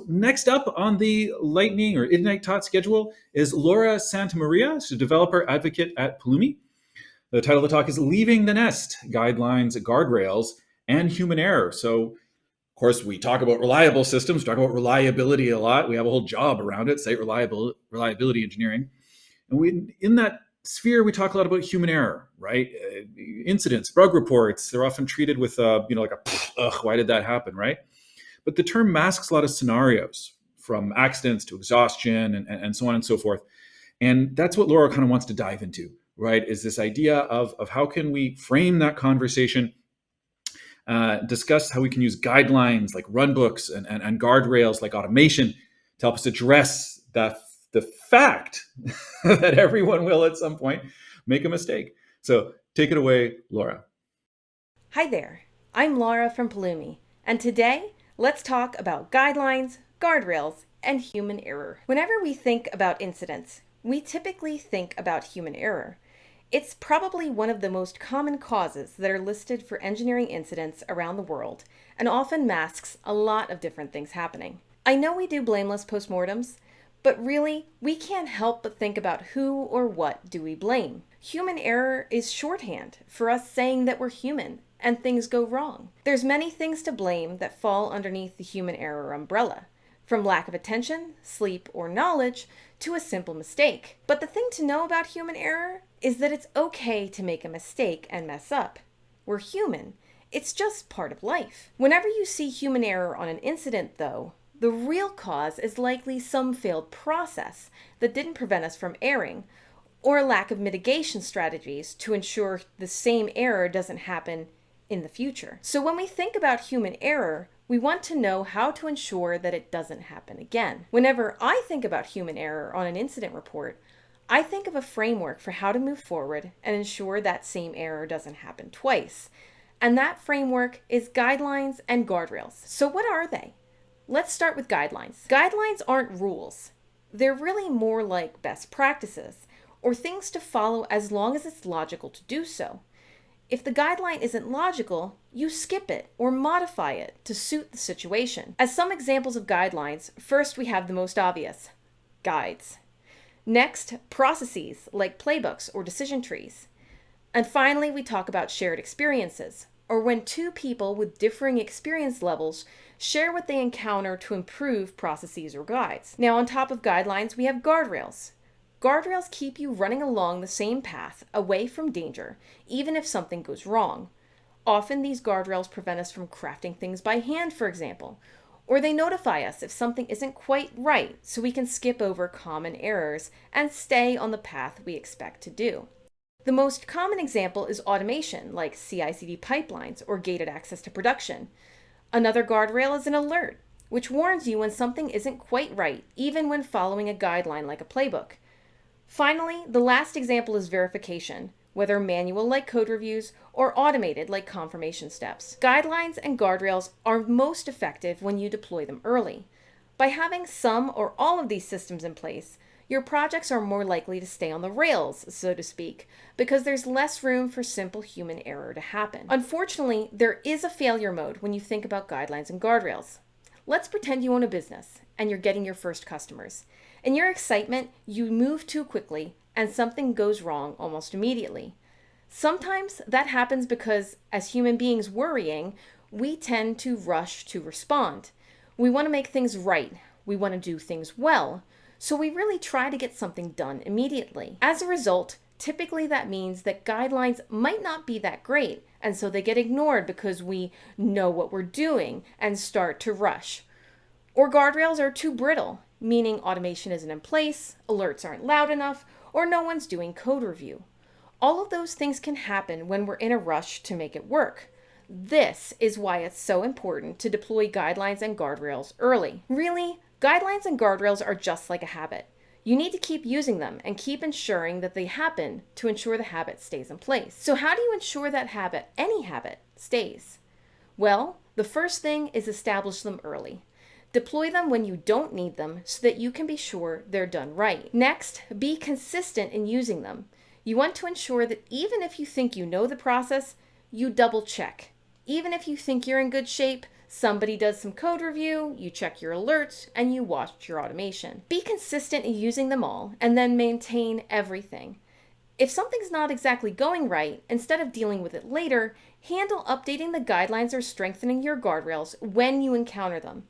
Next up on the Lightning or Ignite Talk schedule is Laura Santamaria. She's a developer advocate at Pulumi. The title of the talk is Leaving the Nest, Guidelines, Guardrails, and Human Error. So, of course, we talk about reliable systems, talk about reliability a lot. We have a whole job around it, site reliability engineering. And in that sphere, we talk a lot about human error, right? Incidents, bug reports, they're often treated with, like why did that happen, right? But the term masks a lot of scenarios, from accidents to exhaustion and so on and so forth. And that's what Laura kind of wants to dive into, right? Is this idea of how can we frame that conversation, discuss how we can use guidelines like runbooks and guardrails like automation to help us address the fact that everyone will at some point make a mistake. So take it away, Laura. Hi there, I'm Laura from Pulumi, and today let's talk about guidelines, guardrails, and human error. Whenever we think about incidents, we typically think about human error. It's probably one of the most common causes that are listed for engineering incidents around the world and often masks a lot of different things happening. I know we do blameless postmortems, but really, we can't help but think about who or what do we blame. Human error is shorthand for us saying that we're human and things go wrong. There's many things to blame that fall underneath the human error umbrella, from lack of attention, sleep, or knowledge to a simple mistake. But the thing to know about human error is that it's okay to make a mistake and mess up. We're human. It's just part of life. Whenever you see human error on an incident, though, the real cause is likely some failed process that didn't prevent us from erring, or a lack of mitigation strategies to ensure the same error doesn't happen in the future. So when we think about human error, we want to know how to ensure that it doesn't happen again. Whenever I think about human error on an incident report, I think of a framework for how to move forward and ensure that same error doesn't happen twice. And that framework is guidelines and guardrails. So what are they? Let's start with guidelines. Guidelines aren't rules. They're really more like best practices, or things to follow as long as it's logical to do so. If the guideline isn't logical, you skip it or modify it to suit the situation. As some examples of guidelines, first we have the most obvious, guides. Next, processes like playbooks or decision trees. And finally, we talk about shared experiences, or when two people with differing experience levels share what they encounter to improve processes or guides. Now, on top of guidelines, we have guardrails. Guardrails keep you running along the same path, away from danger, even if something goes wrong. Often these guardrails prevent us from crafting things by hand, for example, or they notify us if something isn't quite right so we can skip over common errors and stay on the path we expect to do. The most common example is automation, like CI/CD pipelines or gated access to production. Another guardrail is an alert, which warns you when something isn't quite right, even when following a guideline like a playbook. Finally, the last example is verification, whether manual like code reviews or automated like confirmation steps. Guidelines and guardrails are most effective when you deploy them early. By having some or all of these systems in place, your projects are more likely to stay on the rails, so to speak, because there's less room for simple human error to happen. Unfortunately, there is a failure mode when you think about guidelines and guardrails. Let's pretend you own a business and you're getting your first customers. In your excitement, you move too quickly and something goes wrong almost immediately. Sometimes that happens because, as human beings worrying, we tend to rush to respond. We want to make things right. We want to do things well. So we really try to get something done immediately. As a result, typically that means that guidelines might not be that great, and so they get ignored because we know what we're doing and start to rush. Or guardrails are too brittle, meaning automation isn't in place, alerts aren't loud enough, or no one's doing code review. All of those things can happen when we're in a rush to make it work. This is why it's so important to deploy guidelines and guardrails early. Really, guidelines and guardrails are just like a habit. You need to keep using them and keep ensuring that they happen to ensure the habit stays in place. So how do you ensure that habit, any habit, stays? Well, the first thing is establish them early. Deploy them when you don't need them so that you can be sure they're done right. Next, be consistent in using them. You want to ensure that even if you think you know the process, you double check. Even if you think you're in good shape, Somebody does some code review, you check your alerts, and you watch your automation. Be consistent in using them all, and then maintain everything. If something's not exactly going right, instead of dealing with it later, handle updating the guidelines or strengthening your guardrails when you encounter them.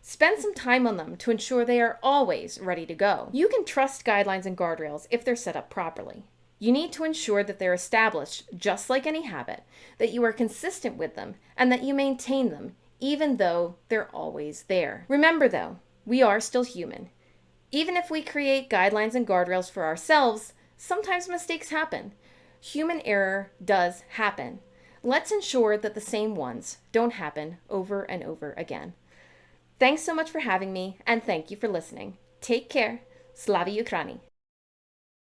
Spend some time on them to ensure they are always ready to go. You can trust guidelines and guardrails if they're set up properly. You need to ensure that they're established just like any habit, that you are consistent with them, and that you maintain them, even though they're always there. Remember though, we are still human. Even if we create guidelines and guardrails for ourselves, sometimes mistakes happen. Human error does happen. Let's ensure that the same ones don't happen over and over again. Thanks so much for having me, and thank you for listening. Take care. Slava Ukraini.